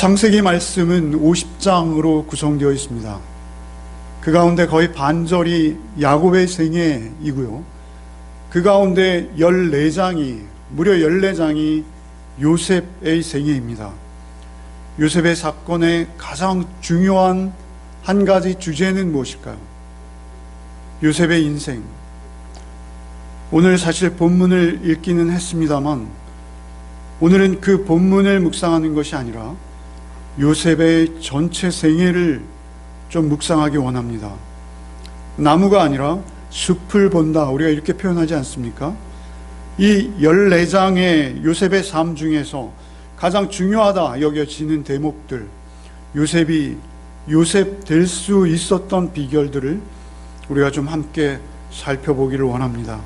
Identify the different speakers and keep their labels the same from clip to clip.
Speaker 1: 창세기 말씀은 50장으로 구성되어 있습니다. 그 가운데 거의 반절이 야곱의 생애이고요. 그 가운데 14장이, 무려 14장이 요셉의 생애입니다. 요셉의 사건의 가장 중요한 한 가지 주제는 무엇일까요? 요셉의 인생. 오늘 사실 본문을 읽기는 했습니다만 오늘은 그 본문을 묵상하는 것이 아니라 요셉의 전체 생애를 좀 묵상하기 원합니다. 나무가 아니라 숲을 본다, 우리가 이렇게 표현하지 않습니까? 이 14장의 요셉의 삶 중에서 가장 중요하다 여겨지는 대목들, 요셉이 요셉 될 수 있었던 비결들을 우리가 좀 함께 살펴보기를 원합니다.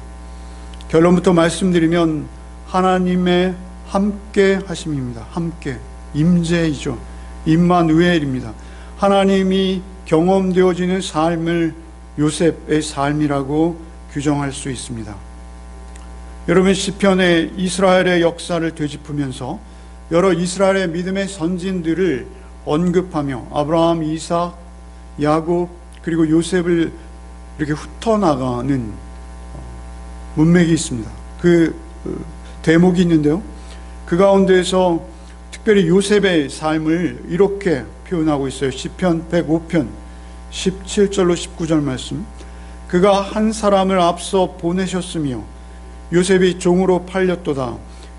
Speaker 1: 결론부터 말씀드리면 하나님의 함께 하심입니다. 함께, 임재이죠. 임마누엘입니다. 하나님이 경험되어지는 삶을 요셉의 삶이라고 규정할 수 있습니다. 여러분, 시편의 이스라엘의 역사를 되짚으면서 여러 이스라엘의 믿음의 선진들을 언급하며 아브라함, 이삭, 야곱 그리고 요셉을 이렇게 훑어나가는 문맥이 있습니다. 그 대목이 있는데요, 그 가운데에서 특별히 요셉의 삶을 이렇게 표현하고 있어요. 시편 105편 17절로 19절 말씀. 그가 한 사람을 앞서 보내셨으며 요셉이 종으로 팔렸도다.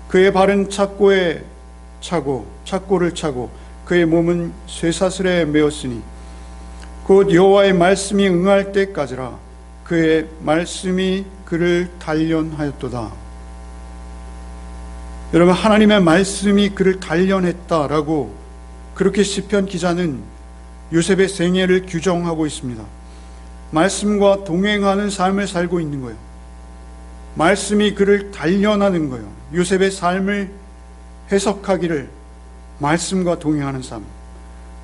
Speaker 1: 그의 발은 착고를 차고 그의 몸은 쇠사슬에 메었으니 곧 여호와의 말씀이 응할 때까지라. 그의 말씀이 그를 단련하였도다. 여러분, 하나님의 말씀이 그를 단련했다라고 그렇게 시편 기자는 요셉의 생애를 규정하고 있습니다. 말씀과 동행하는 삶을 살고 있는 거예요. 말씀이 그를 단련하는 거예요. 요셉의 삶을 해석하기를 말씀과 동행하는 삶,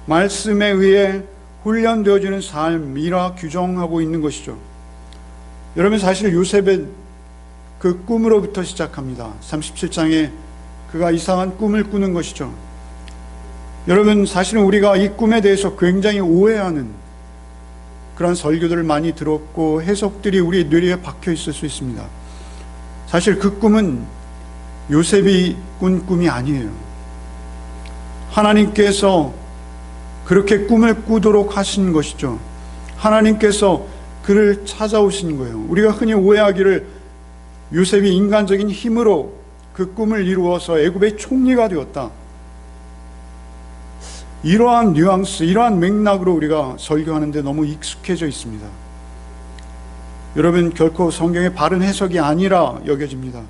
Speaker 1: 말씀에 의해 훈련되어지는 삶이라 규정하고 있는 것이죠. 여러분, 사실 요셉은 그 꿈으로부터 시작합니다. 37장에 그가 이상한 꿈을 꾸는 것이죠. 여러분, 사실은 우리가 이 꿈에 대해서 굉장히 오해하는 그런 설교들을 많이 들었고 해석들이 우리 뇌리에 박혀 있을 수 있습니다. 사실 그 꿈은 요셉이 꾼 꿈이 아니에요. 하나님께서 그렇게 꿈을 꾸도록 하신 것이죠. 하나님께서 그를 찾아오신 거예요. 우리가 흔히 오해하기를 요셉이 인간적인 힘으로 그 꿈을 이루어서 애굽의 총리가 되었다, 이러한 뉘앙스, 이러한 맥락으로 우리가 설교하는데 너무 익숙해져 있습니다. 여러분, 결코 성경의 바른 해석이 아니라 여겨집니다.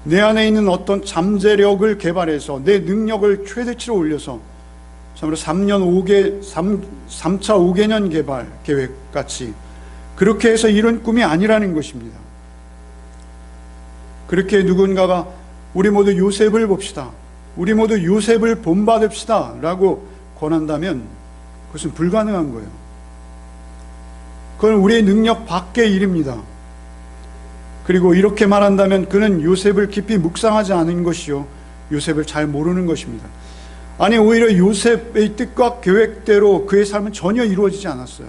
Speaker 1: 내 안에 있는 어떤 잠재력을 개발해서 내 능력을 최대치로 올려서 참으로 3차 5개년 개발 계획 같이 그렇게 해서 이룬 꿈이 아니라는 것입니다. 그렇게 누군가가 우리 모두 요셉을 봅시다, 우리 모두 요셉을 본받읍시다 라고 권한다면 그것은 불가능한 거예요. 그건 우리의 능력 밖의 일입니다. 그리고 이렇게 말한다면 그는 요셉을 깊이 묵상하지 않은 것이요, 요셉을 잘 모르는 것입니다. 아니, 오히려 요셉의 뜻과 계획대로 그의 삶은 전혀 이루어지지 않았어요.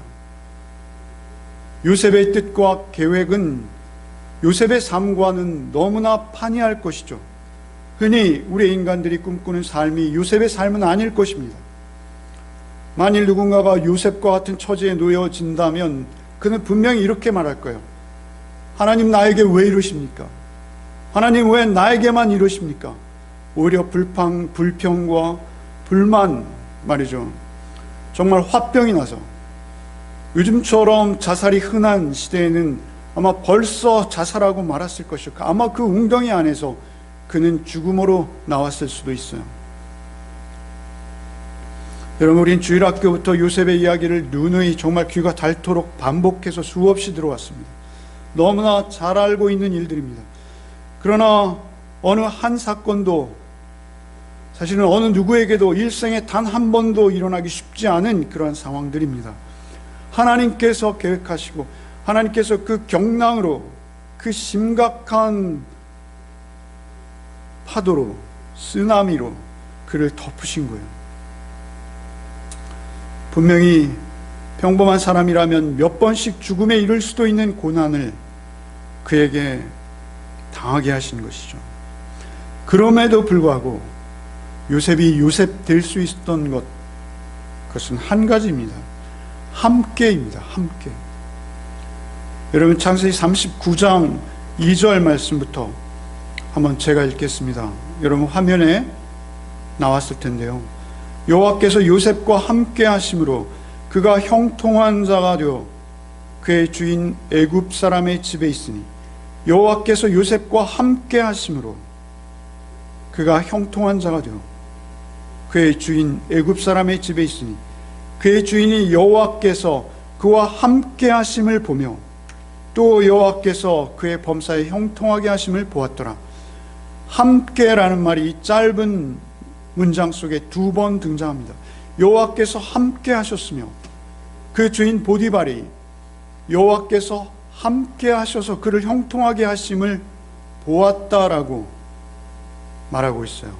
Speaker 1: 요셉의 뜻과 계획은 요셉의 삶과는 너무나 판이할 것이죠. 흔히 우리 인간들이 꿈꾸는 삶이 요셉의 삶은 아닐 것입니다. 만일 누군가가 요셉과 같은 처지에 놓여진다면 그는 분명히 이렇게 말할 거예요. 하나님, 나에게 왜 이러십니까? 하나님, 왜 나에게만 이러십니까? 오히려 불평과 불만 말이죠. 정말 화병이 나서 요즘처럼 자살이 흔한 시대에는 아마 벌써 자살하고 말았을 것이고 아마 그 웅덩이 안에서 그는 죽음으로 나왔을 수도 있어요. 여러분, 우린 주일학교부터 요셉의 이야기를 누누이 정말 귀가 닳도록 반복해서 수없이 들어왔습니다. 너무나 잘 알고 있는 일들입니다. 그러나 어느 한 사건도 사실은 어느 누구에게도 일생에 단 한 번도 일어나기 쉽지 않은 그러한 상황들입니다. 하나님께서 계획하시고 하나님께서 그 경랑으로, 그 심각한 파도로, 쓰나미로 그를 덮으신 거예요. 분명히 평범한 사람이라면 몇 번씩 죽음에 이를 수도 있는 고난을 그에게 당하게 하신 것이죠. 그럼에도 불구하고 요셉이 요셉 될 수 있었던 것, 그것은 한 가지입니다. 함께입니다. 함께. 여러분, 창세기 39장 2절 말씀부터 한번 제가 읽겠습니다. 여러분 화면에 나왔을 텐데요. 여호와께서 요셉과 함께 하심으로 그가 형통한 자가 되어 그의 주인 애굽 사람의 집에 있으니, 여호와께서 요셉과 함께 하심으로 그가 형통한 자가 되어 그의 주인 애굽 사람의 집에 있으니, 그의 주인이 여호와께서 그와 함께 하심을 보며 또 여호와께서 그의 범사에 형통하게 하심을 보았더라. 함께라는 말이 이 짧은 문장 속에 2번 등장합니다. 여호와께서 함께 하셨으며 그 주인 보디발이 여호와께서 함께 하셔서 그를 형통하게 하심을 보았다라고 말하고 있어요.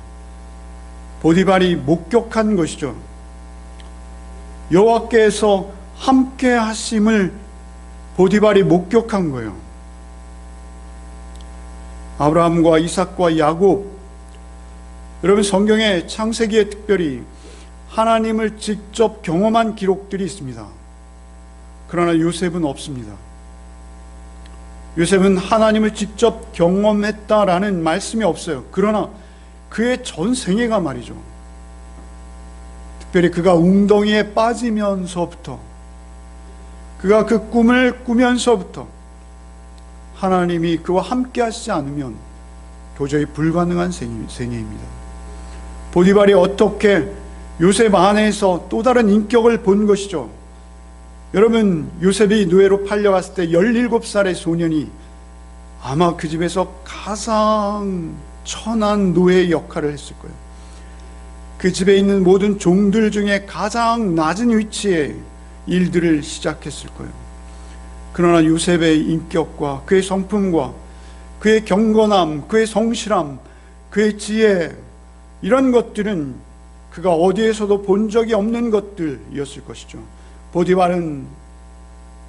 Speaker 1: 보디발이 목격한 것이죠. 여호와께서 함께 하심을 보디발이 목격한 거예요. 아브라함과 이삭과 야곱, 여러분 성경에 창세기에 특별히 하나님을 직접 경험한 기록들이 있습니다. 그러나 요셉은 없습니다. 요셉은 하나님을 직접 경험했다라는 말씀이 없어요. 그러나 그의 전생애가 말이죠, 특별히 그가 웅덩이에 빠지면서부터, 그가 그 꿈을 꾸면서부터 하나님이 그와 함께 하시지 않으면 도저히 불가능한 생애입니다. 보디발이 어떻게 요셉 안에서 또 다른 인격을 본 것이죠. 여러분, 요셉이 노예로 팔려갔을 때 17살의 소년이 아마 그 집에서 가장 천한 노예 역할을 했을 거예요. 그 집에 있는 모든 종들 중에 가장 낮은 위치에 일들을 시작했을 거예요. 그러나 요셉의 인격과 그의 성품과 그의 경건함, 그의 성실함, 그의 지혜, 이런 것들은 그가 어디에서도 본 적이 없는 것들이었을 것이죠. 보디발은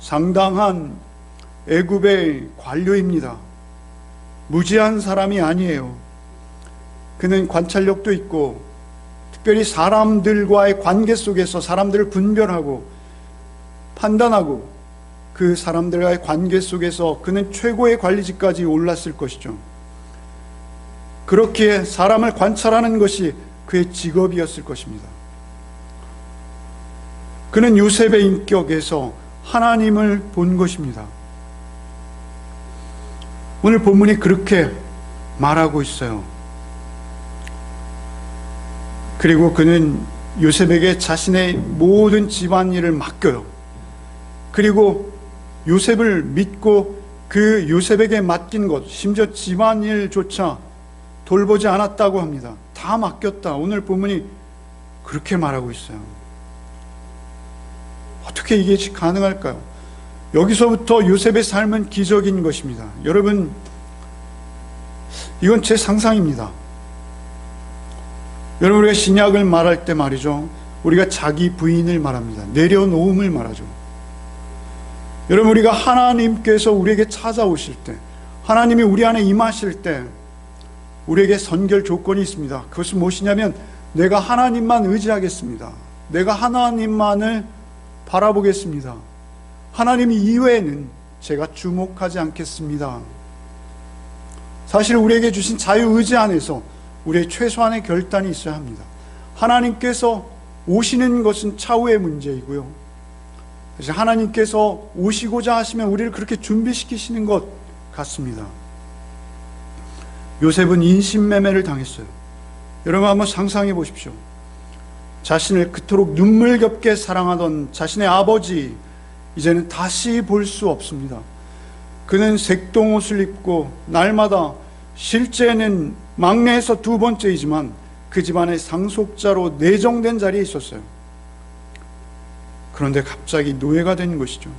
Speaker 1: 상당한 애굽의 관료입니다. 무지한 사람이 아니에요. 그는 관찰력도 있고, 특별히 사람들과의 관계 속에서 사람들을 분별하고 판단하고, 그 사람들과의 관계 속에서 그는 최고의 관리직까지 올랐을 것이죠. 그렇게 사람을 관찰하는 것이 그의 직업이었을 것입니다. 그는 요셉의 인격에서 하나님을 본 것입니다. 오늘 본문이 그렇게 말하고 있어요. 그리고 그는 요셉에게 자신의 모든 집안일을 맡겨요. 그리고 요셉을 믿고 그 요셉에게 맡긴 것, 심지어 집안일조차 돌보지 않았다고 합니다. 다 맡겼다. 오늘 본문이 그렇게 말하고 있어요. 어떻게 이게 가능할까요? 여기서부터 요셉의 삶은 기적인 것입니다. 여러분, 이건 제 상상입니다. 여러분, 우리가 신약을 말할 때 말이죠, 우리가 자기 부인을 말합니다. 내려놓음을 말하죠. 여러분, 우리가 하나님께서 우리에게 찾아오실 때, 하나님이 우리 안에 임하실 때 우리에게 선결 조건이 있습니다. 그것은 무엇이냐면, 내가 하나님만 의지하겠습니다. 내가 하나님만을 바라보겠습니다. 하나님 이외에는 제가 주목하지 않겠습니다. 사실 우리에게 주신 자유의지 안에서 우리의 최소한의 결단이 있어야 합니다. 하나님께서 오시는 것은 차후의 문제이고요, 하나님께서 오시고자 하시면 우리를 그렇게 준비시키시는 것 같습니다. 요셉은 인신매매를 당했어요. 여러분 한번 상상해 보십시오. 자신을 그토록 눈물겹게 사랑하던 자신의 아버지, 이제는 다시 볼 수 없습니다. 그는 색동옷을 입고 날마다, 실제는 막내에서 2번째이지만 그 집안의 상속자로 내정된 자리에 있었어요. 그런데 갑자기 노예가 된 것이죠.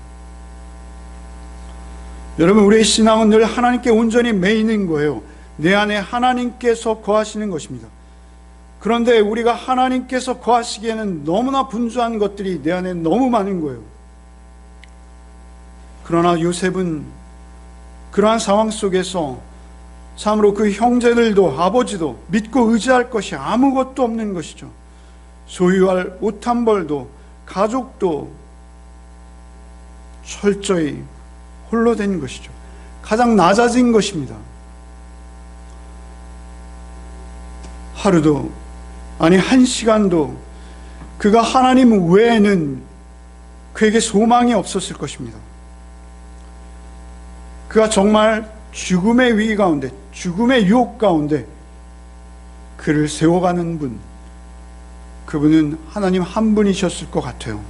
Speaker 1: 여러분, 우리의 신앙은 늘 하나님께 온전히 매이는 거예요. 내 안에 하나님께서 거하시는 것입니다. 그런데 우리가 하나님께서 거하시기에는 너무나 분주한 것들이 내 안에 너무 많은 거예요. 그러나 요셉은 그러한 상황 속에서 참으로 그 형제들도 아버지도 믿고 의지할 것이 아무것도 없는 것이죠. 소유할 옷 한 벌도 가족도 철저히 홀로 된 것이죠. 가장 낮아진 것입니다. 하루도 아니 한 시간도 그가 하나님 외에는 그에게 소망이 없었을 것입니다. 그가 정말 죽음의 위기 가운데, 죽음의 유혹 가운데 그를 세워가는 분, 그분은 하나님 한 분이셨을 것 같아요.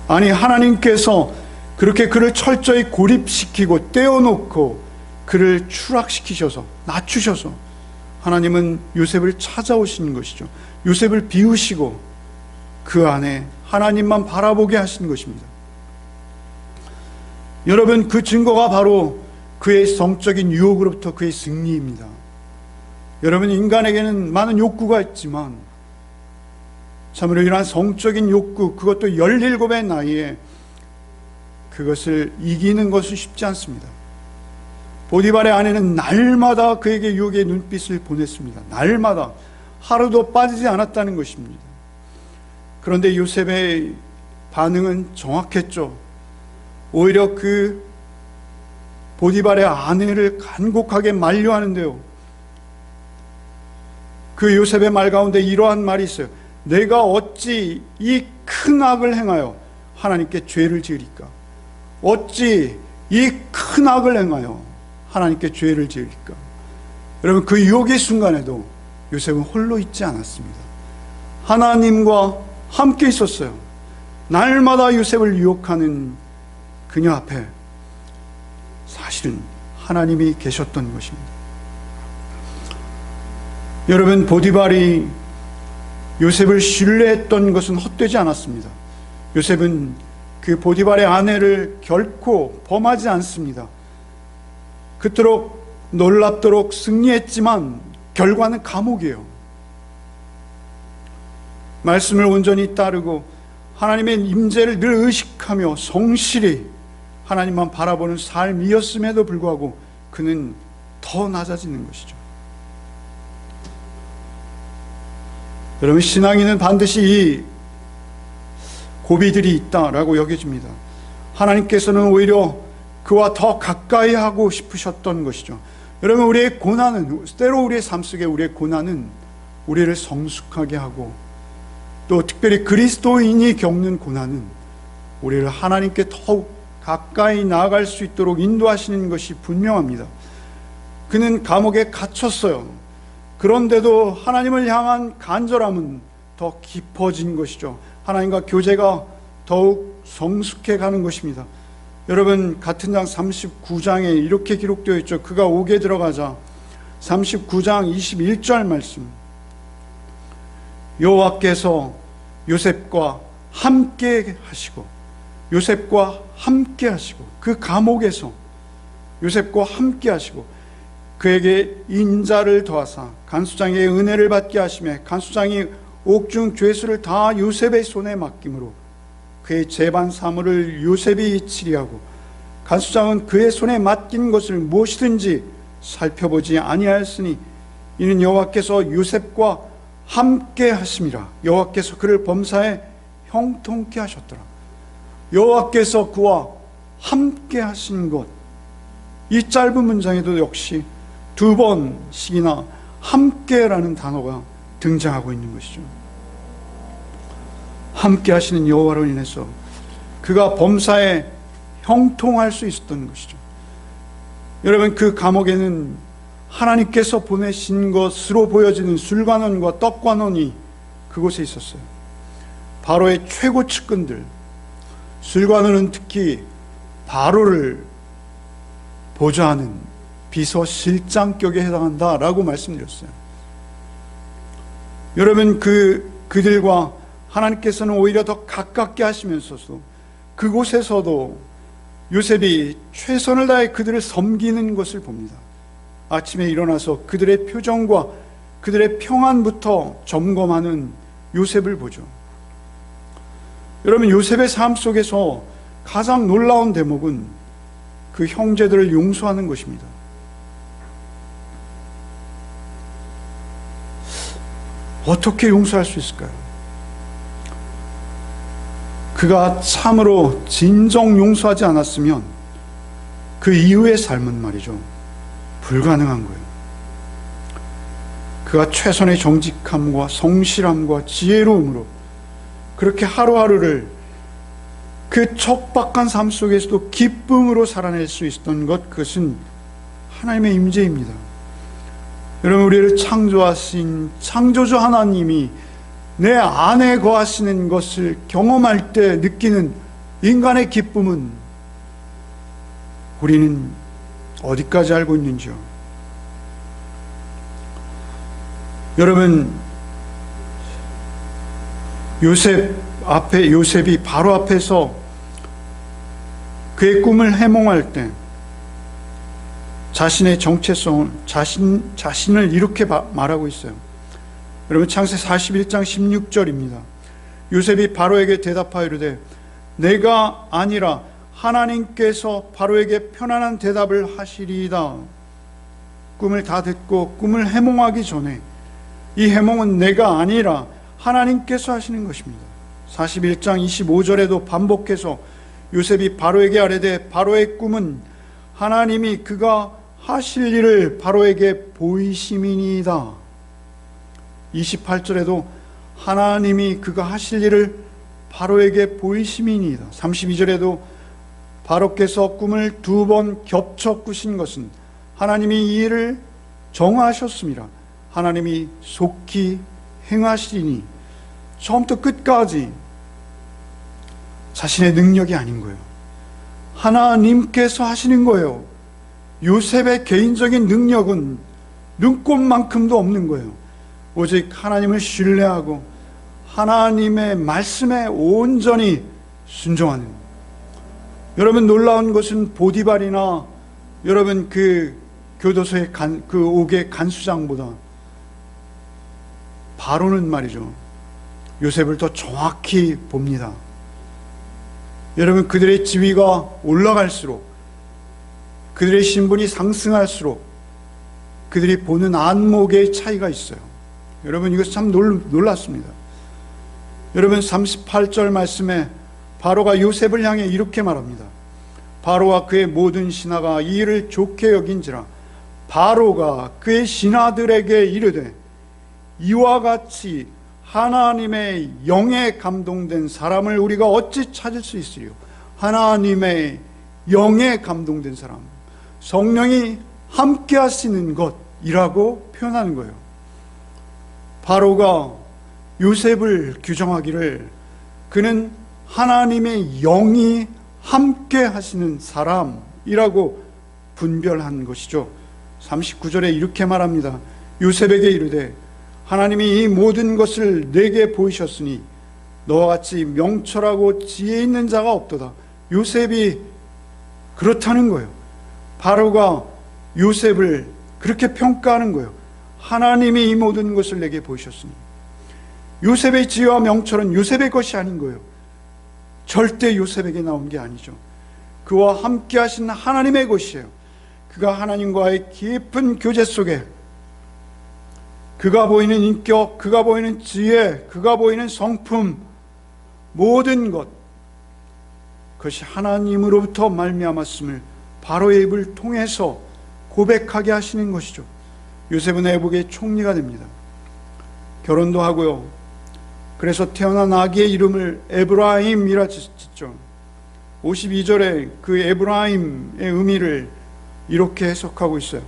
Speaker 1: 아니 하나님께서 그렇게 그를 철저히 고립시키고 떼어놓고 그를 추락시키셔서 낮추셔서 하나님은 요셉을 찾아오신 것이죠. 요셉을 비우시고 그 안에 하나님만 바라보게 하신 것입니다. 여러분, 그 증거가 바로 그의 성적인 유혹으로부터 그의 승리입니다. 여러분, 인간에게는 많은 욕구가 있지만 참으로 이러한 성적인 욕구, 그것도 17의 나이에 그것을 이기는 것은 쉽지 않습니다. 보디발의 아내는 날마다 그에게 유혹의 눈빛을 보냈습니다. 날마다 하루도 빠지지 않았다는 것입니다. 그런데 요셉의 반응은 정확했죠. 오히려 그 보디발의 아내를 간곡하게 만류하는데요. 그 요셉의 말 가운데 이러한 말이 있어요. 내가 어찌 이 큰 악을 행하여 하나님께 죄를 지으리까? 어찌 이 큰 악을 행하여 하나님께 죄를 지으리까? 여러분, 그 유혹의 순간에도 요셉은 홀로 있지 않았습니다. 하나님과 함께 있었어요. 날마다 요셉을 유혹하는 그녀 앞에 사실은 하나님이 계셨던 것입니다. 여러분, 보디발이 요셉을 신뢰했던 것은 헛되지 않았습니다. 요셉은 그 보디발의 아내를 결코 범하지 않습니다. 그토록 놀랍도록 승리했지만 결과는 감옥이에요. 말씀을 온전히 따르고 하나님의 임재를 늘 의식하며 성실히 하나님만 바라보는 삶이었음에도 불구하고 그는 더 낮아지는 것이죠. 여러분, 신앙인은 반드시 이 고비들이 있다라고 여겨집니다. 하나님께서는 오히려 그와 더 가까이 하고 싶으셨던 것이죠. 여러분, 우리의 고난은, 때로 우리의 삶 속에 우리의 고난은 우리를 성숙하게 하고 또 특별히 그리스도인이 겪는 고난은 우리를 하나님께 더욱 가까이 나아갈 수 있도록 인도하시는 것이 분명합니다. 그는 감옥에 갇혔어요. 그런데도 하나님을 향한 간절함은 더 깊어진 것이죠. 하나님과 교제가 더욱 성숙해 가는 것입니다. 여러분, 같은 장 39장에 이렇게 기록되어 있죠. 그가 옥에 들어가자 39장 21절 말씀, 여호와께서 요셉과 함께 하시고, 요셉과 함께 하시고, 그 감옥에서 요셉과 함께 하시고 그에게 인자를 더하사 간수장의 은혜를 받게 하시며 간수장이 옥중 죄수를 다 요셉의 손에 맡김으로 그의 재반 사물을 요셉이 치리하고 간수장은 그의 손에 맡긴 것을 무엇이든지 살펴보지 아니하였으니 이는 여호와께서 요셉과 함께 하심이라. 여호와께서 그를 범사에 형통케 하셨더라. 여호와께서 그와 함께 하신 것, 이 짧은 문장에도 역시 2번씩이나 함께라는 단어가 등장하고 있는 것이죠. 함께 하시는 여호와로 인해서 그가 범사에 형통할 수 있었던 것이죠. 여러분, 그 감옥에는 하나님께서 보내신 것으로 보여지는 술관원과 떡관원이 그곳에 있었어요. 바로의 최고 측근들, 술관원은 특히 바로를 보좌하는 비서실장격에 해당한다라고 말씀드렸어요. 여러분, 그들과 하나님께서는 오히려 더 가깝게 하시면서도 그곳에서도 요셉이 최선을 다해 그들을 섬기는 것을 봅니다. 아침에 일어나서 그들의 표정과 그들의 평안부터 점검하는 요셉을 보죠. 여러분, 요셉의 삶 속에서 가장 놀라운 대목은 그 형제들을 용서하는 것입니다. 어떻게 용서할 수 있을까요? 그가 참으로 진정 용서하지 않았으면 그 이후의 삶은 말이죠, 불가능한 거예요. 그가 최선의 정직함과 성실함과 지혜로움으로 그렇게 하루하루를 그 척박한 삶 속에서도 기쁨으로 살아낼 수 있었던 것, 그것은 하나님의 임재입니다. 여러분, 우리를 창조하신 창조주 하나님이 내 안에 거하시는 것을 경험할 때 느끼는 인간의 기쁨은 우리는 어디까지 알고 있는지요? 여러분, 요셉이 바로 앞에서 그의 꿈을 해몽할 때 자신의 정체성을, 자신을 이렇게 말하고 있어요. 여러분, 창세 41장 16절입니다. 요셉이 바로에게 대답하여 이르되 내가 아니라 하나님께서 바로에게 편안한 대답을 하시리이다. 꿈을 다 듣고 꿈을 해몽하기 전에 이 해몽은 내가 아니라 하나님께서 하시는 것입니다. 41장 25절에도 반복해서 요셉이 바로에게 아뢰되 바로의 꿈은 하나님이 그가 하실 일을 바로에게 보이심이니이다. 28절에도 하나님이 그가 하실 일을 바로에게 보이심이니이다. 32절에도 바로께서 꿈을 2번 겹쳐 꾸신 것은 하나님이 이 일을 정하셨습니다. 하나님이 속히 행하시리니. 처음부터 끝까지 자신의 능력이 아닌 거예요. 하나님께서 하시는 거예요. 요셉의 개인적인 능력은 눈꼽만큼도 없는 거예요. 오직 하나님을 신뢰하고 하나님의 말씀에 온전히 순종하는. 여러분, 놀라운 것은 보디발이나 여러분 그 교도소의 그 옥의 간수장보다 바로는 말이죠, 요셉을 더 정확히 봅니다. 여러분, 그들의 지위가 올라갈수록, 그들의 신분이 상승할수록 그들이 보는 안목의 차이가 있어요. 여러분, 이것이 참 놀랐습니다. 여러분, 38절 말씀에 바로가 요셉을 향해 이렇게 말합니다. 바로와 그의 모든 신하가 이 일을 좋게 여긴지라 바로가 그의 신하들에게 이르되 이와 같이 하나님의 영에 감동된 사람을 우리가 어찌 찾을 수 있으리요? 하나님의 영에 감동된 사람, 성령이 함께 하시는 것이라고 표현하는 거예요. 바로가 요셉을 규정하기를 그는 하나님의 영이 함께 하시는 사람이라고 분별한 것이죠. 39절에 이렇게 말합니다. 요셉에게 이르되 하나님이 이 모든 것을 내게 보이셨으니 너와 같이 명철하고 지혜 있는 자가 없도다. 요셉이 그렇다는 거예요. 바로가 요셉을 그렇게 평가하는 거예요. 하나님이 이 모든 것을 내게 보이셨으니. 요셉의 지혜와 명철은 요셉의 것이 아닌 거예요. 절대 요셉에게 나온 게 아니죠. 그와 함께 하신 하나님의 것이에요. 그가 하나님과의 깊은 교제 속에 그가 보이는 인격, 그가 보이는 지혜, 그가 보이는 성품, 모든 것, 그것이 하나님으로부터 말미암았음을 바로의 입을 통해서 고백하게 하시는 것이죠. 요셉은 애국의 총리가 됩니다. 결혼도 하고요. 그래서 태어난 아기의 이름을 에브라임이라 짓죠. 52절에 그 에브라임의 의미를 이렇게 해석하고 있어요.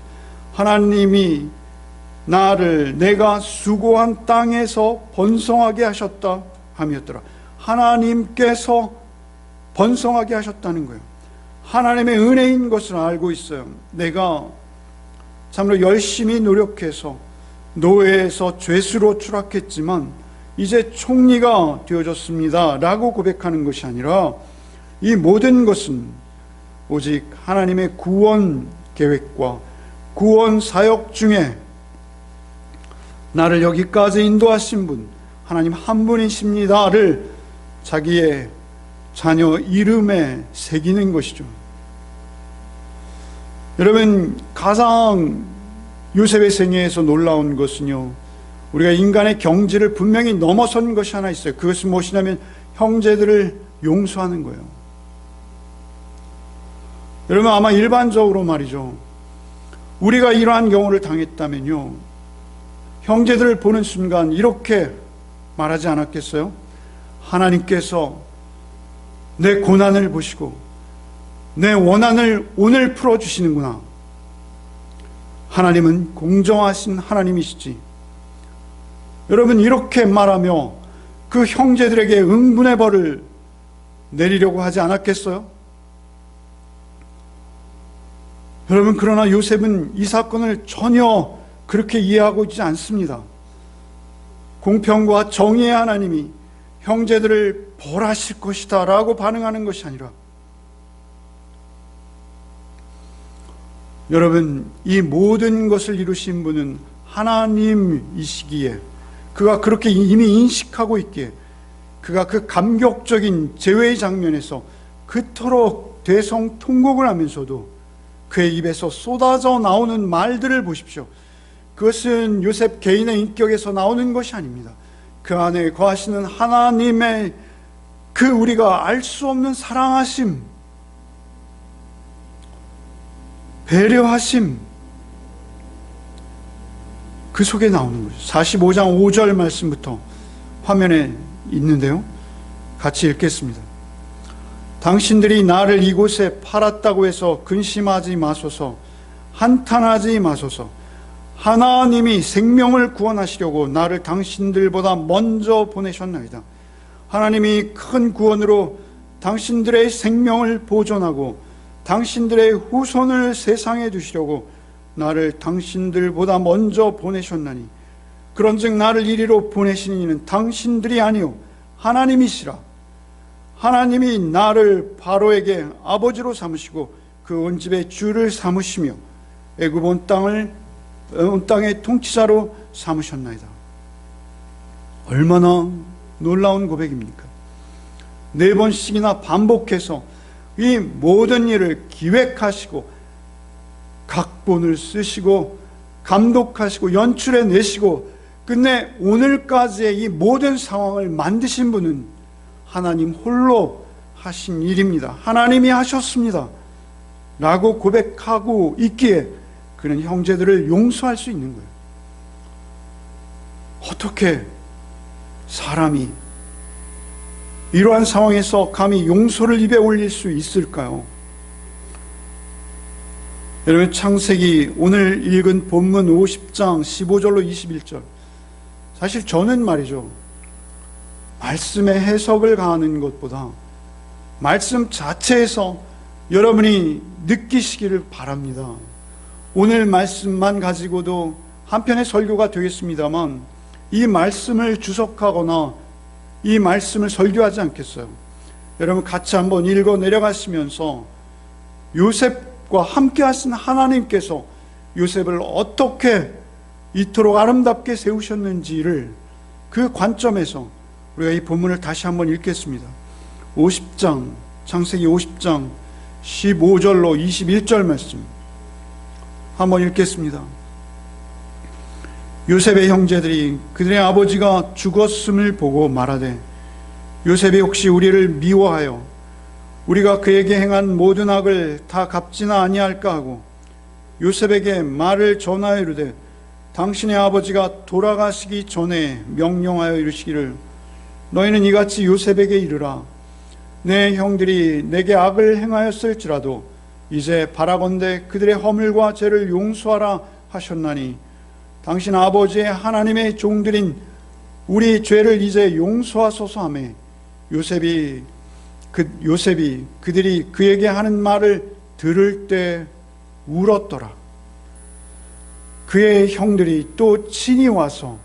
Speaker 1: 하나님이 나를 내가 수고한 땅에서 번성하게 하셨다 함이었더라. 하나님께서 번성하게 하셨다는 거예요. 하나님의 은혜인 것을 알고 있어요. 내가 참으로 열심히 노력해서 노예에서 죄수로 추락했지만 이제 총리가 되어졌습니다 라고 고백하는 것이 아니라 이 모든 것은 오직 하나님의 구원 계획과 구원 사역 중에 나를 여기까지 인도하신 분 하나님 한 분이십니다를 자기의 자녀 이름에 새기는 것이죠. 여러분, 가장 요셉의 생애에서 놀라운 것은요, 우리가 인간의 경지를 분명히 넘어선 것이 하나 있어요. 그것은 무엇이냐면 형제들을 용서하는 거예요. 여러분, 아마 일반적으로 말이죠, 우리가 이러한 경우를 당했다면요, 형제들을 보는 순간 이렇게 말하지 않았겠어요? 하나님께서 내 고난을 보시고 내 원한을 오늘 풀어주시는구나. 하나님은 공정하신 하나님이시지. 여러분, 이렇게 말하며 그 형제들에게 응분의 벌을 내리려고 하지 않았겠어요? 여러분, 그러나 요셉은 이 사건을 전혀 그렇게 이해하고 있지 않습니다. 공평과 정의의 하나님이 형제들을 벌하실 것이다 라고 반응하는 것이 아니라, 여러분, 이 모든 것을 이루신 분은 하나님이시기에, 그가 그렇게 이미 인식하고 있기에 그가 그 감격적인 재회의 장면에서 그토록 대성통곡을 하면서도 그의 입에서 쏟아져 나오는 말들을 보십시오. 그것은 요셉 개인의 인격에서 나오는 것이 아닙니다. 그 안에 거하시는 하나님의 그 우리가 알 수 없는 사랑하심, 배려하심, 그 속에 나오는 거죠. 45장 5절 말씀부터 화면에 있는데요, 같이 읽겠습니다. 당신들이 나를 이곳에 팔았다고 해서 근심하지 마소서, 한탄하지 마소서. 하나님이 생명을 구원하시려고 나를 당신들보다 먼저 보내셨나이다. 하나님이 큰 구원으로 당신들의 생명을 보존하고 당신들의 후손을 세상에 두시려고 나를 당신들보다 먼저 보내셨나니, 그런즉 나를 이리로 보내신 이는 당신들이 아니요 하나님이시라. 하나님이 나를 바로에게 아버지로 삼으시고 그 온 집의 주를 삼으시며 애굽 온 땅의 통치자로 삼으셨나이다. 얼마나 놀라운 고백입니까? 4번씩이나 반복해서 이 모든 일을 기획하시고 각본을 쓰시고 감독하시고 연출해 내시고 끝내 오늘까지의 이 모든 상황을 만드신 분은 하나님 홀로 하신 일입니다. 하나님이 하셨습니다 라고 고백하고 있기에 그는 형제들을 용서할 수 있는 거예요. 어떻게 사람이 이러한 상황에서 감히 용서를 입에 올릴 수 있을까요? 여러분, 창세기 오늘 읽은 본문 50장 15절로 21절, 사실 저는 말이죠, 말씀의 해석을 가하는 것보다 말씀 자체에서 여러분이 느끼시기를 바랍니다. 오늘 말씀만 가지고도 한편의 설교가 되겠습니다만 이 말씀을 주석하거나 이 말씀을 설교하지 않겠어요. 여러분, 같이 한번 읽어 내려가시면서 요셉과 함께 하신 하나님께서 요셉을 어떻게 이토록 아름답게 세우셨는지를 그 관점에서 우리가 이 본문을 다시 한번 읽겠습니다. 50장, 창세기 50장 15절로 21절 말씀 한번 읽겠습니다. 요셉의 형제들이 그들의 아버지가 죽었음을 보고 말하되, 요셉이 혹시 우리를 미워하여 우리가 그에게 행한 모든 악을 다 갚지나 아니할까 하고 요셉에게 말을 전하여 이르되, 당신의 아버지가 돌아가시기 전에 명령하여 이르시기를, 너희는 이같이 요셉에게 이르라. 내 형들이 내게 악을 행하였을지라도 이제 바라건대 그들의 허물과 죄를 용서하라 하셨나니, 당신 아버지의 하나님의 종들인 우리 죄를 이제 용서하소서 하매, 요셉이 그들이 그에게 하는 말을 들을 때 울었더라. 그의 형들이 또 친히 와서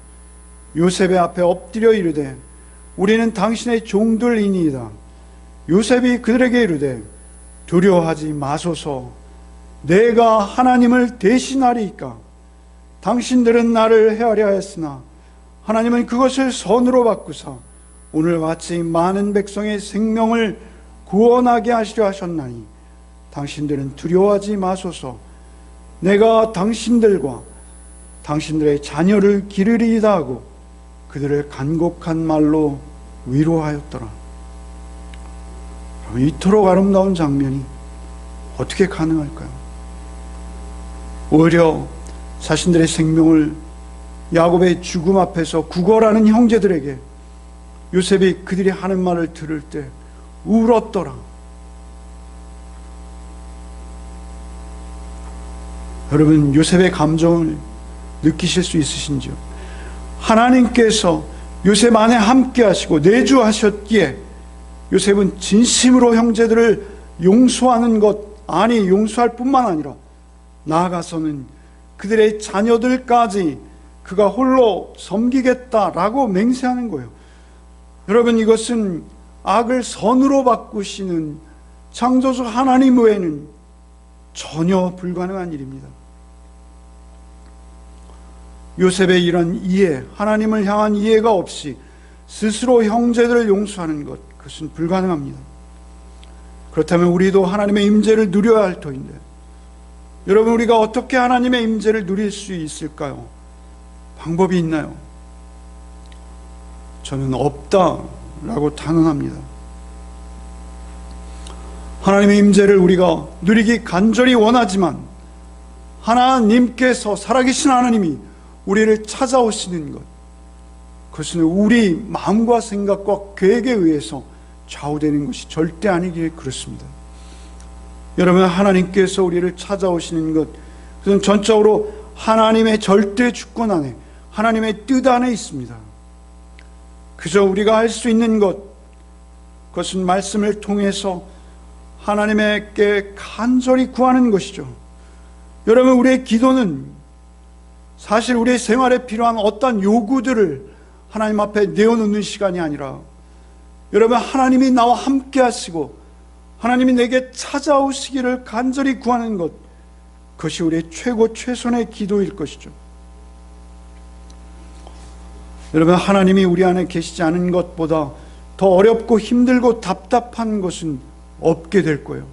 Speaker 1: 요셉의 앞에 엎드려 이르되, 우리는 당신의 종들이니이다. 요셉이 그들에게 이르되, 두려워하지 마소서. 내가 하나님을 대신하리이까. 당신들은 나를 헤아려 하였으나 하나님은 그것을 선으로 바꾸사 오늘 같이 많은 백성의 생명을 구원하게 하시려 하셨나니 당신들은 두려워하지 마소서. 내가 당신들과 당신들의 자녀를 기르리이다 하고 그들을 간곡한 말로 위로하였더라. 이토록 아름다운 장면이 어떻게 가능할까요? 오히려 자신들의 생명을 야곱의 죽음 앞에서 구걸하는 형제들에게 요셉이 그들이 하는 말을 들을 때 울었더라. 여러분, 요셉의 감정을 느끼실 수 있으신지요? 하나님께서 요셉 안에 함께 하시고 내주하셨기에 요셉은 진심으로 형제들을 용서하는 것, 아니 용서할 뿐만 아니라 나아가서는 그들의 자녀들까지 그가 홀로 섬기겠다라고 맹세하는 거예요. 여러분, 이것은 악을 선으로 바꾸시는 창조주 하나님 외에는 전혀 불가능한 일입니다. 요셉의 이런 이해, 하나님을 향한 이해가 없이 스스로 형제들을 용서하는 것, 그것은 불가능합니다. 그렇다면 우리도 하나님의 임재를 누려야 할 터인데, 여러분, 우리가 어떻게 하나님의 임재를 누릴 수 있을까요? 방법이 있나요? 저는 없다라고 단언합니다. 하나님의 임재를 우리가 누리기 간절히 원하지만 하나님께서, 살아계신 하나님이 우리를 찾아오시는 것, 그것은 우리 마음과 생각과 계획에 의해서 좌우되는 것이 절대 아니기에 그렇습니다. 여러분, 하나님께서 우리를 찾아오시는 것, 그것은 전적으로 하나님의 절대 주권 안에, 하나님의 뜻 안에 있습니다. 그저 우리가 할 수 있는 것, 그것은 말씀을 통해서 하나님께 간절히 구하는 것이죠. 여러분, 우리의 기도는 사실 우리의 생활에 필요한 어떤 요구들을 하나님 앞에 내어놓는 시간이 아니라, 여러분, 하나님이 나와 함께 하시고 하나님이 내게 찾아오시기를 간절히 구하는 것, 그것이 우리의 최고 최선의 기도일 것이죠. 여러분, 하나님이 우리 안에 계시지 않은 것보다 더 어렵고 힘들고 답답한 것은 없게 될 거예요.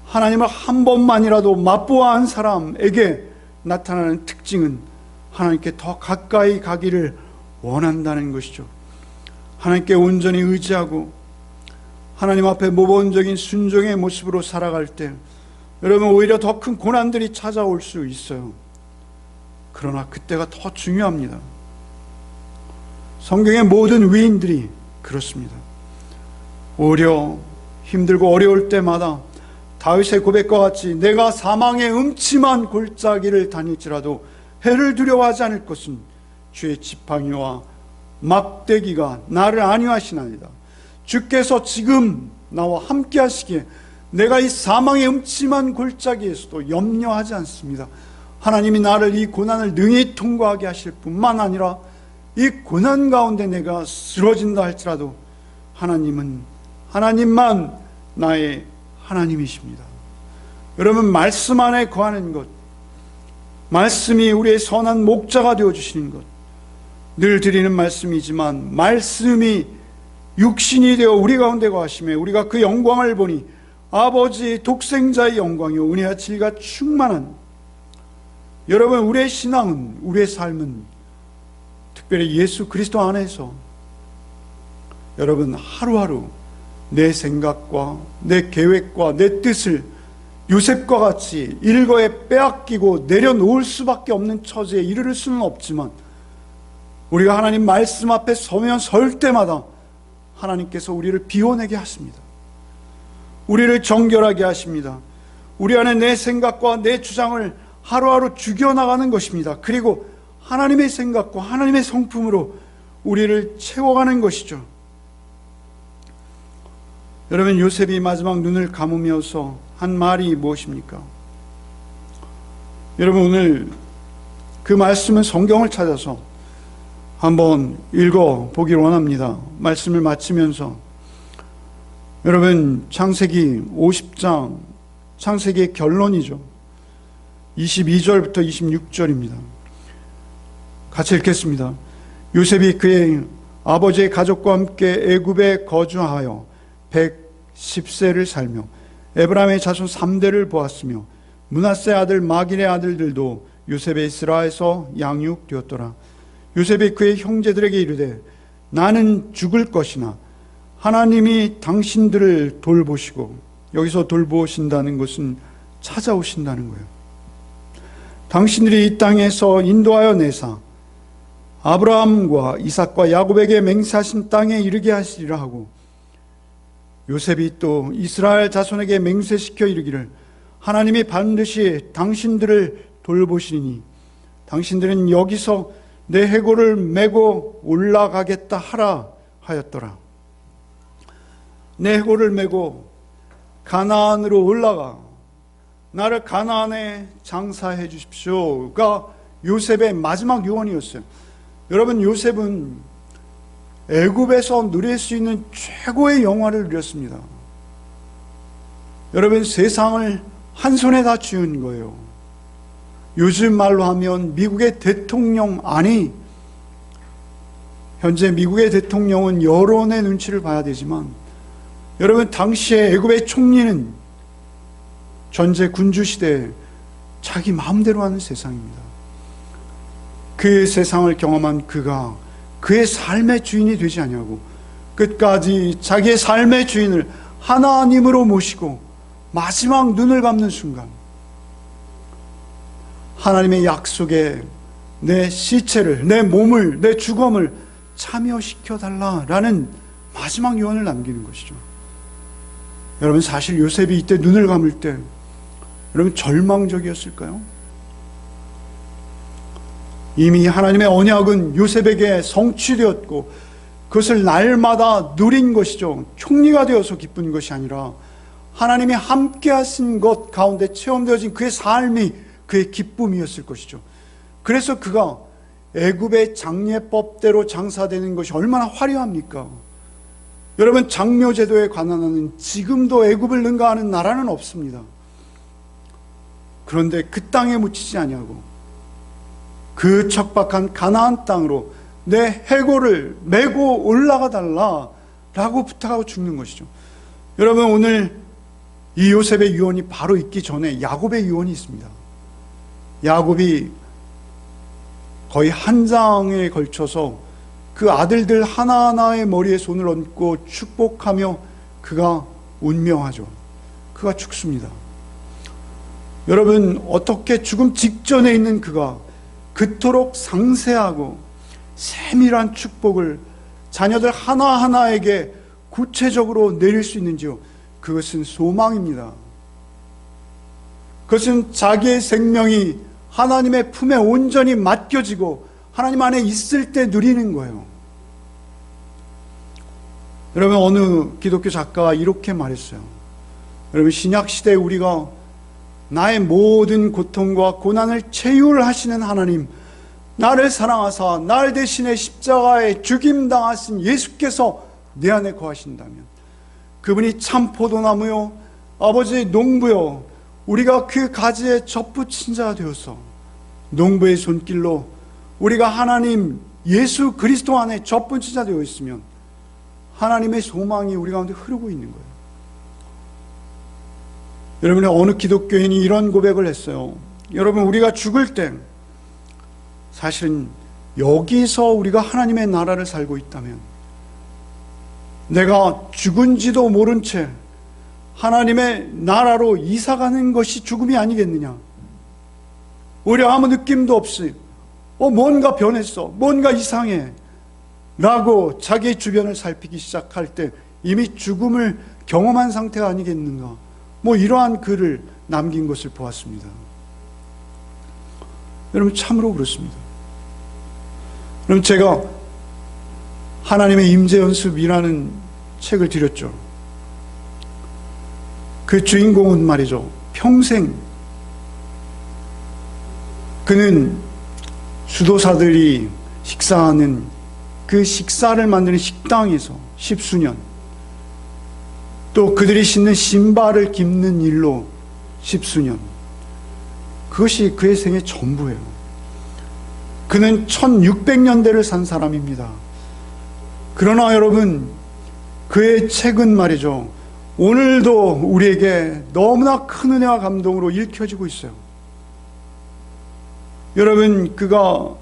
Speaker 1: 하나님을 한 번만이라도 맛보아한 사람에게 나타나는 특징은 하나님께 더 가까이 가기를 원한다는 것이죠. 하나님께 온전히 의지하고 하나님 앞에 모범적인 순종의 모습으로 살아갈 때 여러분, 오히려 더 큰 고난들이 찾아올 수 있어요. 그러나 그때가 더 중요합니다. 성경의 모든 위인들이 그렇습니다. 오히려 힘들고 어려울 때마다 다윗의 고백과 같이 내가 사망의 음침한 골짜기를 다닐지라도 해를 두려워하지 않을 것은 주의 지팡이와 막대기가 나를 안위하시나이다. 주께서 지금 나와 함께 하시기에 내가 이 사망의 음침한 골짜기에서도 염려하지 않습니다. 하나님이 나를 이 고난을 능히 통과하게 하실 뿐만 아니라 이 고난 가운데 내가 쓰러진다 할지라도 하나님만 나의 하나님이십니다. 여러분, 말씀 안에 거하는 것, 말씀이 우리의 선한 목자가 되어주시는 것, 늘 드리는 말씀이지만 말씀이 육신이 되어 우리 가운데 거하심에 우리가 그 영광을 보니 아버지 독생자의 영광이요 은혜와 진리가 충만한, 여러분, 우리의 신앙은, 우리의 삶은 특별히 예수 그리스도 안에서 여러분, 하루하루 내 생각과 내 계획과 내 뜻을 요셉과 같이 일거에 빼앗기고 내려놓을 수밖에 없는 처지에 이르를 수는 없지만, 우리가 하나님 말씀 앞에 서면 설 때마다 하나님께서 우리를 비워내게 하십니다. 우리를 정결하게 하십니다. 우리 안에 내 생각과 내 주장을 하루하루 죽여나가는 것입니다. 그리고 하나님의 생각과 하나님의 성품으로 우리를 채워가는 것이죠. 여러분, 요셉이 마지막 눈을 감으면서 한 말이 무엇입니까? 여러분, 오늘 그 말씀은 성경을 찾아서 한번 읽어보기를 원합니다. 말씀을 마치면서 여러분, 창세기 50장, 창세기의 결론이죠. 22절부터 26절입니다. 같이 읽겠습니다. 요셉이 그의 아버지의 가족과 함께 애굽에 거주하여 110세를 살며 에브라임의 자손 3대를 보았으며 므낫세 아들 마길의 아들들도 요셉의 이스라엘에서 양육되었더라. 요셉이 그의 형제들에게 이르되 나는 죽을 것이나 하나님이 당신들을 돌보시고, 여기서 돌보신다는 것은 찾아오신다는 거예요. 당신들이 이 땅에서 인도하여 내사 아브라함과 이삭과 야곱에게 맹세하신 땅에 이르게 하시리라 하고, 요셉이 또 이스라엘 자손에게 맹세시켜 이르기를 하나님이 반드시 당신들을 돌보시니 당신들은 여기서 내 해골을 메고 올라가겠다 하라 하였더라. 내 해골을 메고 가나안으로 올라가 나를 가나안에 장사해 주십시오가 요셉의 마지막 유언이었어요. 여러분, 요셉은 애굽에서 누릴 수 있는 최고의 영화를 누렸습니다. 여러분, 세상을 한 손에 다 쥐은 거예요. 요즘 말로 하면 미국의 대통령, 아니, 현재 미국의 대통령은 여론의 눈치를 봐야 되지만, 여러분, 당시에 애굽의 총리는 전제 군주시대에 자기 마음대로 하는 세상입니다. 그 세상을 경험한 그가 그의 삶의 주인이 되지 아니하고 끝까지 자기의 삶의 주인을 하나님으로 모시고 마지막 눈을 감는 순간 하나님의 약속에 내 시체를, 내 몸을, 내 죽음을 참여시켜달라라는 마지막 유언을 남기는 것이죠. 여러분, 사실 요셉이 이때 눈을 감을 때 여러분 절망적이었을까요? 이미 하나님의 언약은 요셉에게 성취되었고 그것을 날마다 누린 것이죠. 총리가 되어서 기쁜 것이 아니라 하나님이 함께 하신 것 가운데 체험되어진 그의 삶이 그의 기쁨이었을 것이죠. 그래서 그가 애굽의 장례법대로 장사되는 것이 얼마나 화려합니까? 여러분, 장묘제도에 관한 한은 지금도 애굽을 능가하는 나라는 없습니다. 그런데 그 땅에 묻히지 아니하고 그 척박한 가나안 땅으로 내 해골을 메고 올라가 달라라고 부탁하고 죽는 것이죠. 여러분, 오늘 이 요셉의 유언이 바로 있기 전에 야곱의 유언이 있습니다. 야곱이 거의 한 장에 걸쳐서 그 아들들 하나하나의 머리에 손을 얹고 축복하며 그가 운명하죠. 그가 죽습니다. 여러분, 어떻게 죽음 직전에 있는 그가 그토록 상세하고 세밀한 축복을 자녀들 하나하나에게 구체적으로 내릴 수 있는지요? 그것은 소망입니다. 그것은 자기의 생명이 하나님의 품에 온전히 맡겨지고 하나님 안에 있을 때 누리는 거예요. 여러분, 어느 기독교 작가가 이렇게 말했어요. 여러분, 신약시대에 우리가 나의 모든 고통과 고난을 체휼하시는 하나님, 나를 사랑하사 날 대신에 십자가에 죽임당하신 예수께서 내 안에 거하신다면 그분이 참 포도나무요 아버지의 농부요 우리가 그 가지에 접붙인 자 되어서 농부의 손길로 우리가 하나님 예수 그리스도 안에 접붙인 자 되어 있으면 하나님의 소망이 우리 가운데 흐르고 있는 거예요. 여러분의 어느 기독교인이 이런 고백을 했어요. 여러분, 우리가 죽을 때 사실은 여기서 우리가 하나님의 나라를 살고 있다면 내가 죽은지도 모른 채 하나님의 나라로 이사가는 것이 죽음이 아니겠느냐. 오히려 아무 느낌도 없이 뭔가 변했어, 뭔가 이상해 라고 자기 주변을 살피기 시작할 때 이미 죽음을 경험한 상태가 아니겠는가. 이러한 글을 남긴 것을 보았습니다. 여러분, 참으로 그렇습니다. 여러분, 제가 하나님의 임재연습이라는 책을 드렸죠. 그 주인공은 말이죠, 평생 그는 수도사들이 식사하는 그 식사를 만드는 식당에서 십수년, 또 그들이 신는 신발을 깁는 일로 십수년, 그것이 그의 생의 전부예요. 그는 1600년대를 산 사람입니다. 그러나 여러분, 그의 책은 말이죠, 오늘도 우리에게 너무나 큰 은혜와 감동으로 읽혀지고 있어요. 여러분, 그가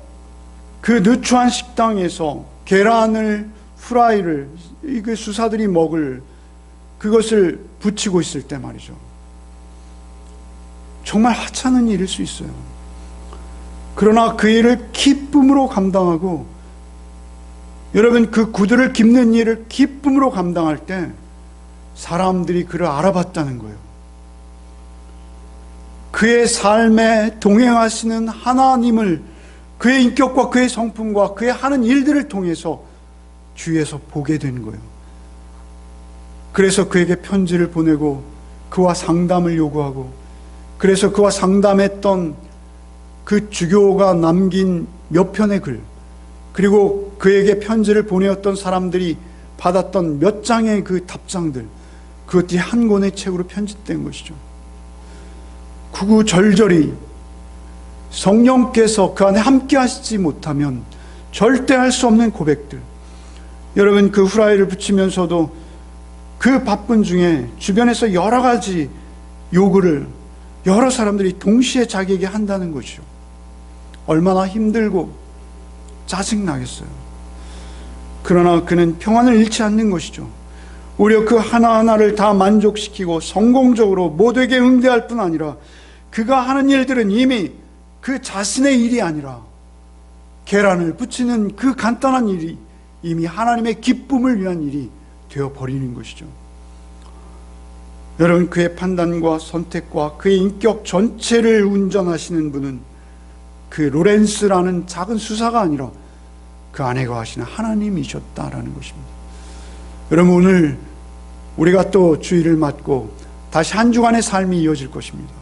Speaker 1: 그 누추한 식당에서 계란을, 후라이를 이 수사들이 먹을 그것을 붙이고 있을 때 말이죠, 정말 하찮은 일일 수 있어요. 그러나 그 일을 기쁨으로 감당하고, 여러분, 그 구두를 깁는 일을 기쁨으로 감당할 때 사람들이 그를 알아봤다는 거예요. 그의 삶에 동행하시는 하나님을, 그의 인격과 그의 성품과 그의 하는 일들을 통해서 주위에서 보게 된 거예요. 그래서 그에게 편지를 보내고 그와 상담을 요구하고, 그래서 그와 상담했던 그 주교가 남긴 몇 편의 글, 그리고 그에게 편지를 보내었던 사람들이 받았던 몇 장의 그 답장들, 그것들이 한 권의 책으로 편집된 것이죠. 구구절절히 성령께서 그 안에 함께 하시지 못하면 절대 할 수 없는 고백들. 여러분, 그 후라이를 붙이면서도 그 바쁜 중에 주변에서 여러 가지 요구를 여러 사람들이 동시에 자기에게 한다는 것이죠. 얼마나 힘들고 짜증나겠어요. 그러나 그는 평안을 잃지 않는 것이죠. 오히려 그 하나하나를 다 만족시키고 성공적으로 모두에게 응대할 뿐 아니라, 그가 하는 일들은 이미 그 자신의 일이 아니라 계란을 붙이는 그 간단한 일이 이미 하나님의 기쁨을 위한 일이 되어버리는 것이죠. 여러분, 그의 판단과 선택과 그의 인격 전체를 운전하시는 분은 그 로렌스라는 작은 수사가 아니라 그 안에 거하시는 하나님이셨다라는 것입니다. 여러분, 오늘 우리가 또 주일을 맞고 다시 한 주간의 삶이 이어질 것입니다.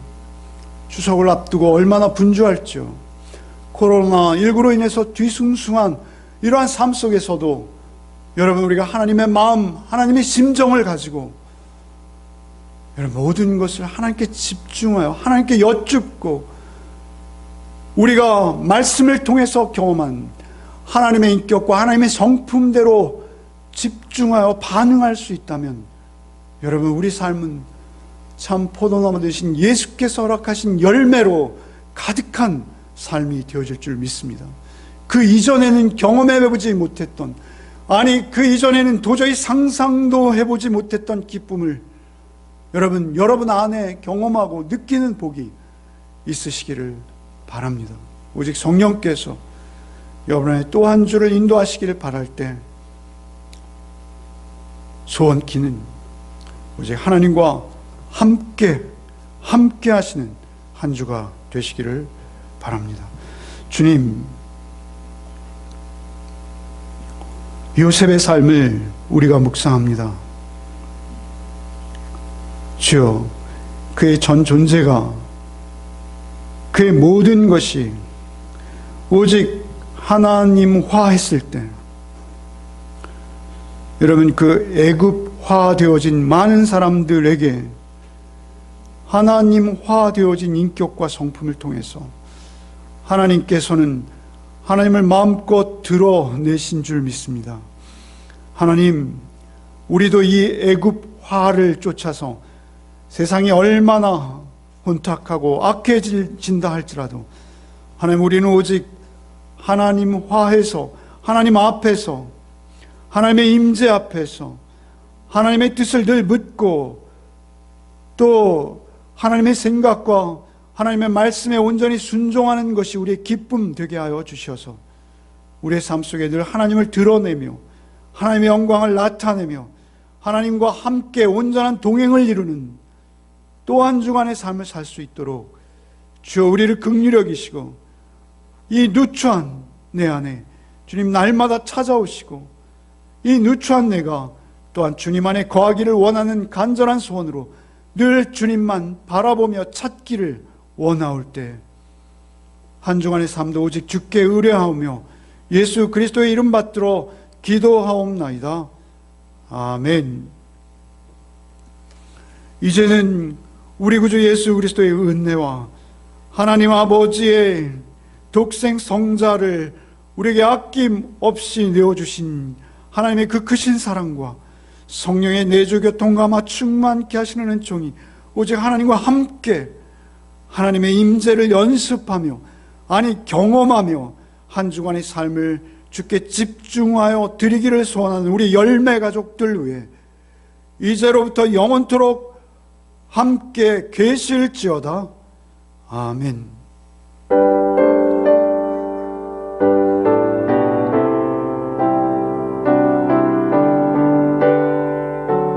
Speaker 1: 추석을 앞두고 얼마나 분주할지요. 코로나19로 인해서 뒤숭숭한 이러한 삶 속에서도 여러분, 우리가 하나님의 마음, 하나님의 심정을 가지고 여러분, 모든 것을 하나님께 집중하여 하나님께 여쭙고, 우리가 말씀을 통해서 경험한 하나님의 인격과 하나님의 성품대로 집중하여 반응할 수 있다면, 여러분, 우리 삶은 참 포도나무 되신 예수께서 허락하신 열매로 가득한 삶이 되어질 줄 믿습니다. 그 이전에는 경험해보지 못했던, 아니 그 이전에는 도저히 상상도 해보지 못했던 기쁨을 여러분 안에 경험하고 느끼는 복이 있으시기를 바랍니다. 오직 성령께서 여러분의 또 한 주를 인도하시기를 바랄 때, 소원키는 오직 하나님과 함께 하시는 한 주가 되시기를 바랍니다. 주님, 요셉의 삶을 우리가 묵상합니다. 주여, 그의 전 존재가, 그의 모든 것이 오직 하나님화했을 때, 여러분, 그 애굽화되어진 많은 사람들에게 하나님화되어진 인격과 성품을 통해서 하나님께서는 하나님을 마음껏 드러내신 줄 믿습니다. 하나님, 우리도 이 애굽화를 쫓아서 세상이 얼마나 혼탁하고 악해진다 할지라도, 하나님, 우리는 오직 하나님화해서 하나님 앞에서, 하나님의 임재 앞에서 하나님의 뜻을 늘 묻고, 또 하나님의 생각과 하나님의 말씀에 온전히 순종하는 것이 우리의 기쁨 되게 하여 주셔서 우리의 삶 속에 늘 하나님을 드러내며 하나님의 영광을 나타내며 하나님과 함께 온전한 동행을 이루는 또 한 주간의 삶을 살 수 있도록 주여 우리를 긍휼히 여기시고, 이 누추한 내 안에 주님 날마다 찾아오시고, 이 누추한 내가 또한 주님 안에 거하기를 원하는 간절한 소원으로 늘 주님만 바라보며 찾기를 원하올 때, 한 주간의 삶도 오직 주께 의뢰하오며 예수 그리스도의 이름 받들어 기도하옵나이다. 아멘. 이제는 우리 구주 예수 그리스도의 은혜와 하나님 아버지의 독생 성자를 우리에게 아낌없이 내어주신 하나님의 그 크신 사랑과 성령의 내주 교통감화 충만케 하시는 은총이 오직 하나님과 함께 하나님의 임재를 연습하며, 아니 경험하며 한 주간의 삶을 주께 집중하여 드리기를 소원하는 우리 열매 가족들 위해 이제로부터 영원토록 함께 계실지어다. 아멘.